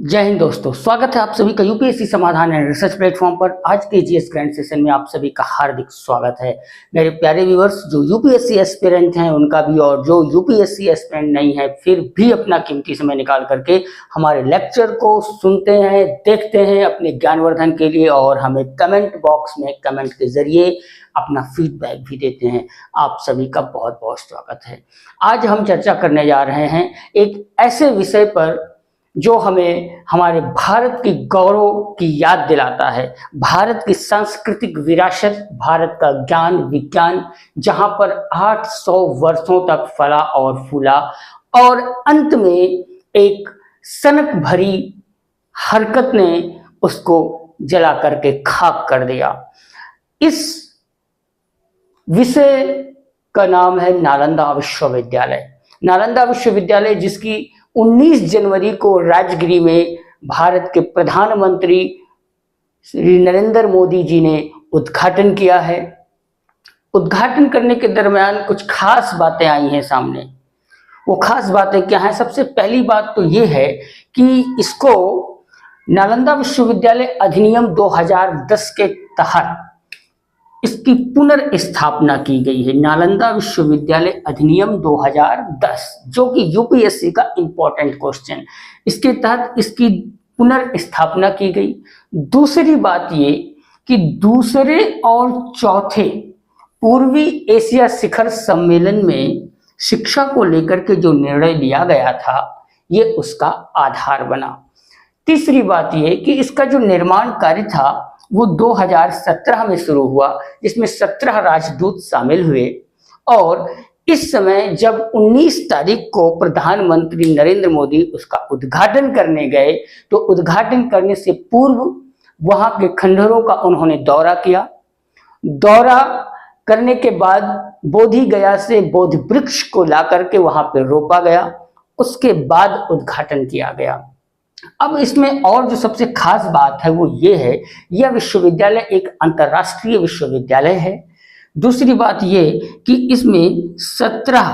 जय हिंद दोस्तों, स्वागत है आप सभी का यूपीएससी समाधान एंड रिसर्च प्लेटफॉर्म पर। आज के जीएस ग्रैंड सेशन में आप सभी का हार्दिक स्वागत है। मेरे प्यारे व्यूअर्स, जो यूपीएससी एस्पिरेंट हैं उनका भी, और जो यूपीएससी एस्पिरेंट नहीं है फिर भी अपना कीमती समय निकाल करके हमारे लेक्चर को सुनते हैं, देखते हैं अपने ज्ञानवर्धन के लिए, और हमें कमेंट बॉक्स में कमेंट के जरिए अपना फीडबैक भी देते हैं। आप सभी का बहुत बहुत स्वागत है। आज हम चर्चा करने जा रहे हैं एक ऐसे विषय पर जो हमें हमारे भारत की गौरव की याद दिलाता है, भारत की सांस्कृतिक विरासत, भारत का ज्ञान विज्ञान, जहां पर 800 वर्षों तक फला और फूला और अंत में एक सनक भरी हरकत ने उसको जला करके खाक कर दिया। इस विषय का नाम है नालंदा विश्वविद्यालय। नालंदा विश्वविद्यालय जिसकी 19 जनवरी को राजगिरी में भारत के प्रधानमंत्री श्री नरेंद्र मोदी जी ने उद्घाटन किया है। उद्घाटन करने के दरमियान कुछ खास बातें आई हैं सामने। वो खास बातें क्या हैं? सबसे पहली बात तो ये है कि इसको नालंदा विश्वविद्यालय अधिनियम 2010 के तहत इसकी पुनर्स्थापना की गई है। नालंदा विश्वविद्यालय अधिनियम 2010, जो कि यूपीएससी का इंपॉर्टेंट क्वेश्चन, इसके तहत इसकी पुनर्स्थापना की गई। दूसरी बात ये कि दूसरे और चौथे पूर्वी एशिया शिखर सम्मेलन में शिक्षा को लेकर के जो निर्णय लिया गया था ये उसका आधार बना। तीसरी बात ये कि इसका जो निर्माण कार्य था वो 2017 में शुरू हुआ, जिसमें 17 राजदूत शामिल हुए। और इस समय जब 19 तारीख को प्रधानमंत्री नरेंद्र मोदी उसका उद्घाटन करने गए, तो उद्घाटन करने से पूर्व वहां के खंडहरों का उन्होंने दौरा किया। दौरा करने के बाद बोधि गया से बोधि वृक्ष को ला करके वहां पर रोपा गया, उसके बाद उद्घाटन किया गया। अब इसमें और जो सबसे खास बात है वो ये है, यह विश्वविद्यालय एक अंतर्राष्ट्रीय विश्वविद्यालय है। दूसरी बात ये कि इसमें 17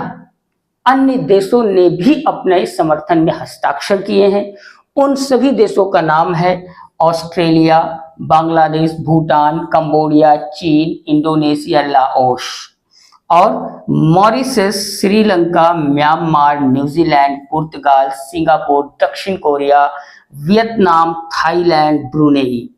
अन्य देशों ने भी अपने समर्थन में हस्ताक्षर किए हैं। उन सभी देशों का नाम है ऑस्ट्रेलिया, बांग्लादेश, भूटान, कंबोडिया, चीन, इंडोनेशिया, लाओस और मॉरिशस, श्रीलंका, म्यांमार, न्यूजीलैंड, पुर्तगाल, सिंगापुर, दक्षिण कोरिया, वियतनाम, थाईलैंड, ब्रुनेई।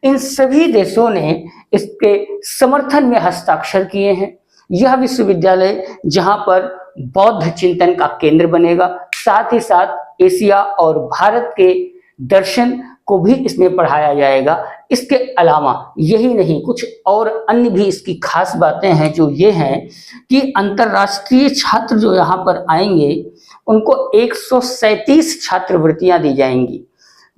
इन सभी देशों ने इसके समर्थन में हस्ताक्षर किए हैं। यह विश्वविद्यालय जहां पर बौद्ध चिंतन का केंद्र बनेगा, साथ ही साथ एशिया और भारत के दर्शन को भी इसमें पढ़ाया जाएगा। इसके अलावा यही नहीं, कुछ और अन्य भी इसकी खास बातें हैं, जो ये हैं कि अंतर्राष्ट्रीय छात्र जो यहाँ पर आएंगे उनको 137 छात्रवृत्तियां दी जाएंगी।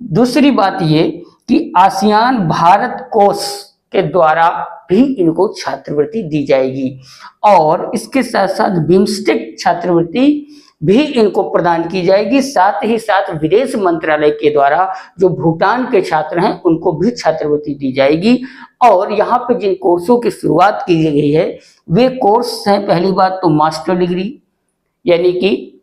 दूसरी बात ये कि आसियान भारत कोष के द्वारा भी इनको छात्रवृत्ति दी जाएगी, और इसके साथ साथ बिम्स्टेक छात्रवृत्ति भी इनको प्रदान की जाएगी। साथ ही साथ विदेश मंत्रालय के द्वारा जो भूटान के छात्र हैं उनको भी छात्रवृत्ति दी जाएगी। और यहाँ पे जिन कोर्सों की शुरुआत की गई है वे कोर्स हैं, पहली बात तो मास्टर डिग्री, यानी कि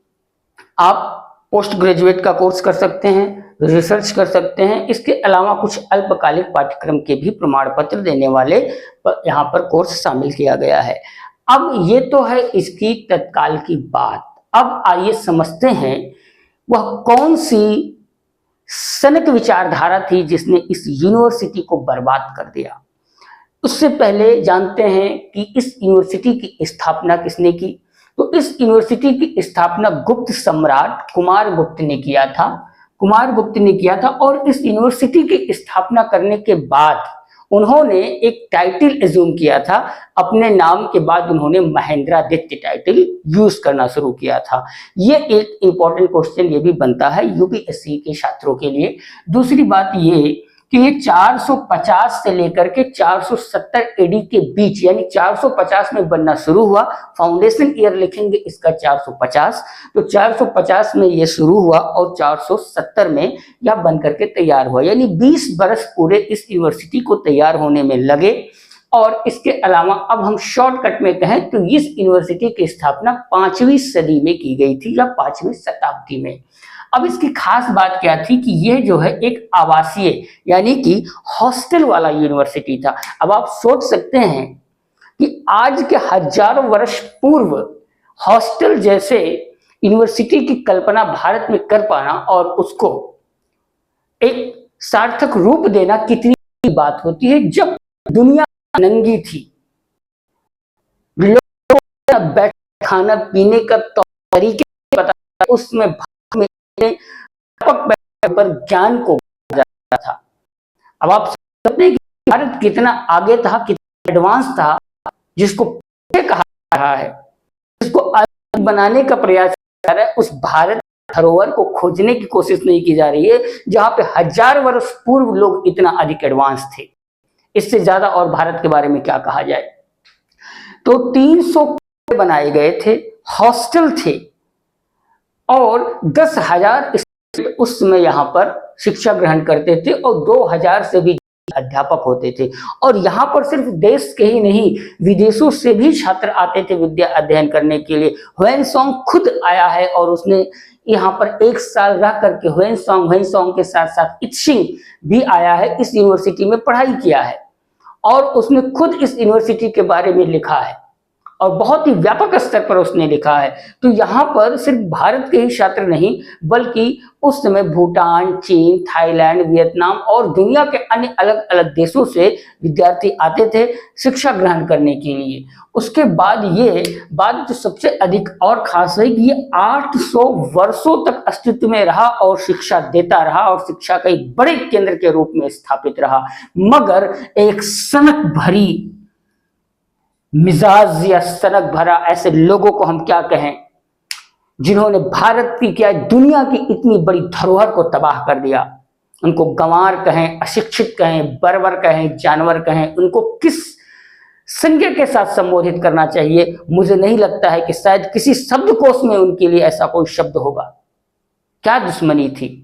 आप पोस्ट ग्रेजुएट का कोर्स कर सकते हैं, रिसर्च कर सकते हैं। इसके अलावा कुछ अल्पकालिक पाठ्यक्रम के भी प्रमाण पत्र देने वाले यहाँ पर कोर्स शामिल किया गया है। अब ये तो है इसकी तत्काल की बात। अब आइए समझते हैं वह कौन सी सनक विचारधारा थी जिसने इस यूनिवर्सिटी को बर्बाद कर दिया। उससे पहले जानते हैं कि इस यूनिवर्सिटी की स्थापना किसने की। तो इस यूनिवर्सिटी की स्थापना गुप्त सम्राट कुमार गुप्त ने किया था। और इस यूनिवर्सिटी की स्थापना करने के बाद उन्होंने एक टाइटल एज्यूम किया था, अपने नाम के बाद उन्होंने महेंद्रादित्य टाइटल यूज करना शुरू किया था। ये एक इंपॉर्टेंट क्वेश्चन ये भी बनता है यूपीएससी के छात्रों के लिए। दूसरी बात ये कि ये 450 से लेकर के 470 एडी के बीच, यानी 450 में बनना शुरू हुआ। फाउंडेशन ईयर लिखेंगे इसका 450, तो 450 में ये शुरू हुआ और 470 में यह बन करके तैयार हुआ, यानी 20 बरस पूरे इस यूनिवर्सिटी को तैयार होने में लगे। और इसके अलावा अब हम शॉर्टकट में कहें तो इस यूनिवर्सिटी की स्थापना 5वीं सदी में की गई थी, या 5वीं शताब्दी में। अब इसकी खास बात क्या थी कि यह जो है एक आवासीय यानी कि हॉस्टल वाला यूनिवर्सिटी था। अब आप सोच सकते हैं कि आज के हजारों वर्ष पूर्व हॉस्टल जैसे यूनिवर्सिटी की कल्पना भारत में कर पाना और उसको एक सार्थक रूप देना कितनी बात होती है, जब दुनिया नंगी थी, लोगों को बैठ खाना पीने का तरीके पता, उसमें पर ज्ञान को जाता था। अब आप समझते हैं कि भारत कितना आगे था, कितना एडवांस था, जिसको कहा रहा है, जिसको बनाने का प्रयास कर रहा है, उस भारत धरोहर को खोजने की कोशिश नहीं की जा रही है, जहां पे हजार वर्ष पूर्व लोग इतना अधिक एडवांस थे। इससे ज्यादा और भारत के बारे में क्या कहा जाए। तो 300 बनाए गए थे, हॉस्टल थे और 10,000 उस समय यहाँ पर शिक्षा ग्रहण करते थे और 2,000 से भी अध्यापक होते थे। और यहाँ पर सिर्फ देश के ही नहीं, विदेशों से भी छात्र आते थे विद्या अध्ययन करने के लिए। ह्वेनसांग खुद आया है और उसने यहाँ पर 1 साल रह करके ह्वेनसांग के साथ साथ इत्सिंग भी आया है, इस यूनिवर्सिटी में पढ़ाई किया है और उसने खुद इस यूनिवर्सिटी के बारे में लिखा है और बहुत ही व्यापक स्तर पर उसने लिखा है। तो यहाँ पर सिर्फ भारत के ही छात्र नहीं, बल्कि उस समय भूटान, चीन, थाईलैंड, वियतनाम और दुनिया के अन्य अलग अलग देशों से विद्यार्थी आते थे शिक्षा ग्रहण करने के लिए। उसके बाद ये बात जो सबसे अधिक और खास है कि ये 800 वर्षों तक अस्तित्व में रहा और शिक्षा देता रहा और शिक्षा का एक बड़े केंद्र के रूप में स्थापित रहा। मगर एक सनक भरी मिजाज या सनक भरा ऐसे लोगों को हम क्या कहें, जिन्होंने भारत की क्या दुनिया की इतनी बड़ी धरोहर को तबाह कर दिया। उनको गंवार कहें, अशिक्षित कहें, बर्बर कहें, जानवर कहें, उनको किस संज्ञा के साथ संबोधित करना चाहिए, मुझे नहीं लगता है कि शायद किसी शब्दकोश में उनके लिए ऐसा कोई शब्द होगा। क्या दुश्मनी थी।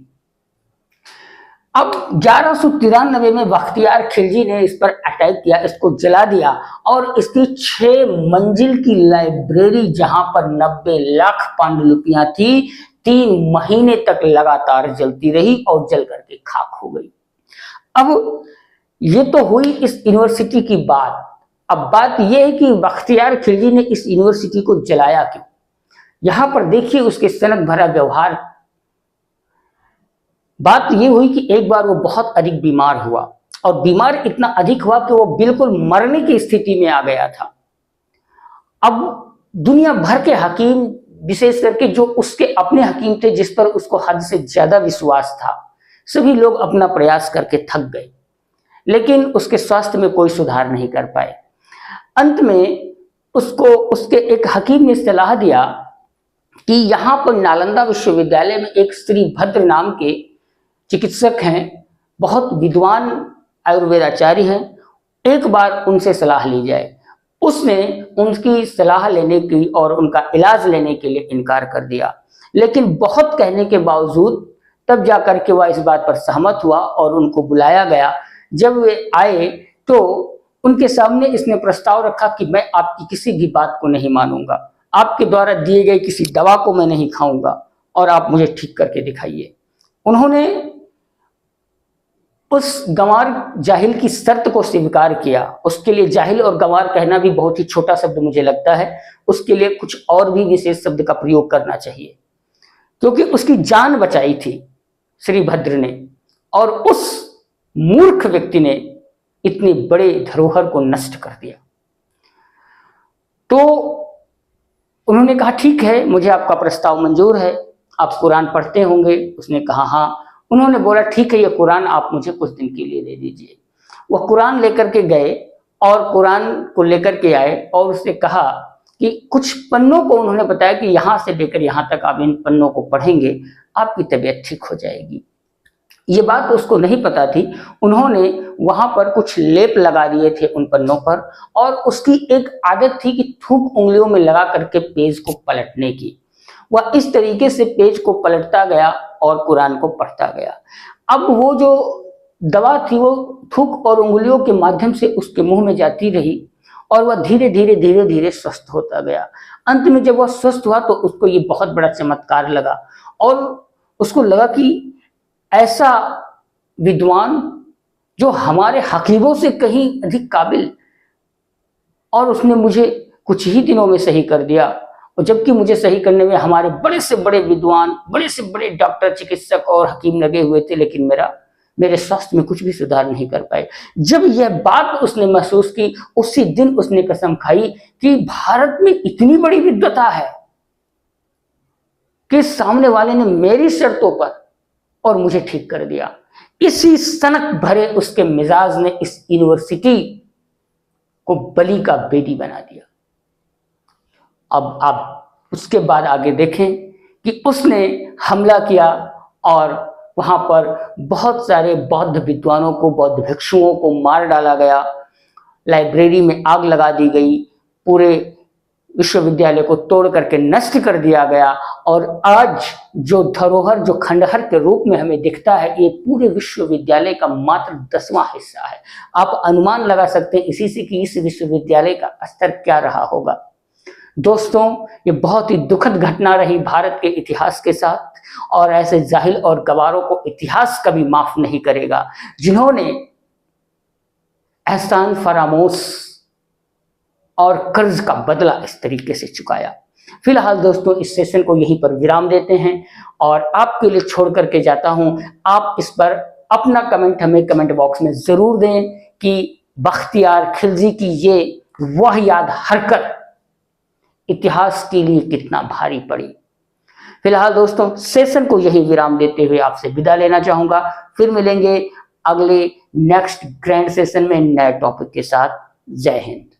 अब 1193 में बख्तियार खिलजी ने इस पर अटैक किया, इसको जला दिया और इसकी 6 मंजिल की लाइब्रेरी, जहां पर 90 लाख पांडुलिपियां थी, 3 महीने तक लगातार जलती रही और जल करके खाक हो गई। अब ये तो हुई इस यूनिवर्सिटी की बात। अब बात यह है कि बख्तियार खिलजी ने इस यूनिवर्सिटी को जलाया क्यों। यहां पर देखिए उसके सनक भरा व्यवहार। बात यह हुई कि एक बार वो बहुत अधिक बीमार हुआ और बीमार इतना अधिक हुआ कि वो बिल्कुल मरने की स्थिति में आ गया था। अब दुनिया भर के हकीम, विशेष करके जो उसके अपने हकीम थे जिस पर उसको हद से ज्यादा विश्वास था, सभी लोग अपना प्रयास करके थक गए, लेकिन उसके स्वास्थ्य में कोई सुधार नहीं कर पाए। अंत में उसको उसके एक हकीम ने सलाह दिया कि यहाँ पर नालंदा विश्वविद्यालय में एक श्री भद्र नाम के चिकित्सक हैं, बहुत विद्वान आयुर्वेदाचार्य हैं, एक बार उनसे सलाह ली जाए। उसने उनकी सलाह लेने की और उनका इलाज लेने के लिए इनकार कर दिया, लेकिन बहुत कहने के बावजूद तब जाकर के वह इस बात पर सहमत हुआ और उनको बुलाया गया। जब वे आए तो उनके सामने इसने प्रस्ताव रखा कि मैं आपकी किसी भी बात को नहीं मानूंगा, आपके द्वारा दिए गए किसी दवा को मैं नहीं खाऊंगा और आप मुझे ठीक करके दिखाइए। उन्होंने उस गंवार जाहिल की शर्त को स्वीकार किया। उसके लिए जाहिल और गंवार कहना भी बहुत ही छोटा शब्द मुझे लगता है, उसके लिए कुछ और भी विशेष शब्द का प्रयोग करना चाहिए, क्योंकि उसकी जान बचाई थी श्री भद्र ने और उस मूर्ख व्यक्ति ने इतने बड़े धरोहर को नष्ट कर दिया। तो उन्होंने कहा ठीक है, मुझे आपका प्रस्ताव मंजूर है, आप कुरान पढ़ते होंगे। उसने कहा हाँ। उन्होंने बोला ठीक है, ये कुरान आप मुझे कुछ दिन के लिए दे दीजिए। वह कुरान लेकर के गए और कुरान को लेकर के आए और उससे कहा कि कुछ पन्नों को उन्होंने बताया कि यहाँ से लेकर यहाँ तक आप इन पन्नों को पढ़ेंगे, आपकी तबीयत ठीक हो जाएगी। ये बात उसको नहीं पता थी। उन्होंने वहां पर कुछ लेप लगा दिए थे उन पन्नों पर और उसकी एक आदत थी कि थूक उंगलियों में लगा करके पेज को पलटने की। वह इस तरीके से पेज को पलटता गया और कुरान को पढ़ता गया। अब वो जो दवा थी वो थूक और उंगलियों के माध्यम से उसके मुंह में जाती रही और वह धीरे धीरे स्वस्थ होता गया। अंत में जब वह स्वस्थ हुआ तो उसको ये बहुत बड़ा चमत्कार लगा और उसको लगा कि ऐसा विद्वान जो हमारे हकीमों से कहीं अधिक काबिल, और उसने मुझे कुछ ही दिनों में सही कर दिया। और जबकि मुझे सही करने में हमारे बड़े से बड़े विद्वान, बड़े से बड़े डॉक्टर, चिकित्सक और हकीम लगे हुए थे, लेकिन मेरे स्वास्थ्य में कुछ भी सुधार नहीं कर पाए। जब यह बात उसने महसूस की, उसी दिन उसने कसम खाई कि भारत में इतनी बड़ी विद्वता है कि सामने वाले ने मेरी शर्तों पर और मुझे ठीक कर दिया। इसी सनक भरे उसके मिजाज ने इस यूनिवर्सिटी को बलि का बेदी बना दिया। अब आप उसके बाद आगे देखें कि उसने हमला किया और वहां पर बहुत सारे बौद्ध विद्वानों को, बौद्ध भिक्षुओं को मार डाला गया, लाइब्रेरी में आग लगा दी गई, पूरे विश्वविद्यालय को तोड़ करके नष्ट कर दिया गया। और आज जो धरोहर, जो खंडहर के रूप में हमें दिखता है, ये पूरे विश्वविद्यालय का मात्र 10वां हिस्सा है। आप अनुमान लगा सकते हैं इसी से कि इस विश्वविद्यालय का स्तर क्या रहा होगा। दोस्तों, ये बहुत ही दुखद घटना रही भारत के इतिहास के साथ, और ऐसे जाहिल और गवारों को इतिहास कभी माफ नहीं करेगा, जिन्होंने एहसान फरामोश और कर्ज का बदला इस तरीके से चुकाया। फिलहाल दोस्तों, इस सेशन को यहीं पर विराम देते हैं और आपके लिए छोड़ करके जाता हूं। आप इस पर अपना कमेंट हमें कमेंट बॉक्स में जरूर दें कि बख्तियार खिलजी की ये वह याद हरकत इतिहास के लिए कितना भारी पड़ी। फिलहाल दोस्तों, सेशन को यही विराम देते हुए आपसे विदा लेना चाहूंगा। फिर मिलेंगे अगले नेक्स्ट ग्रैंड सेशन में नए टॉपिक के साथ। जय हिंद।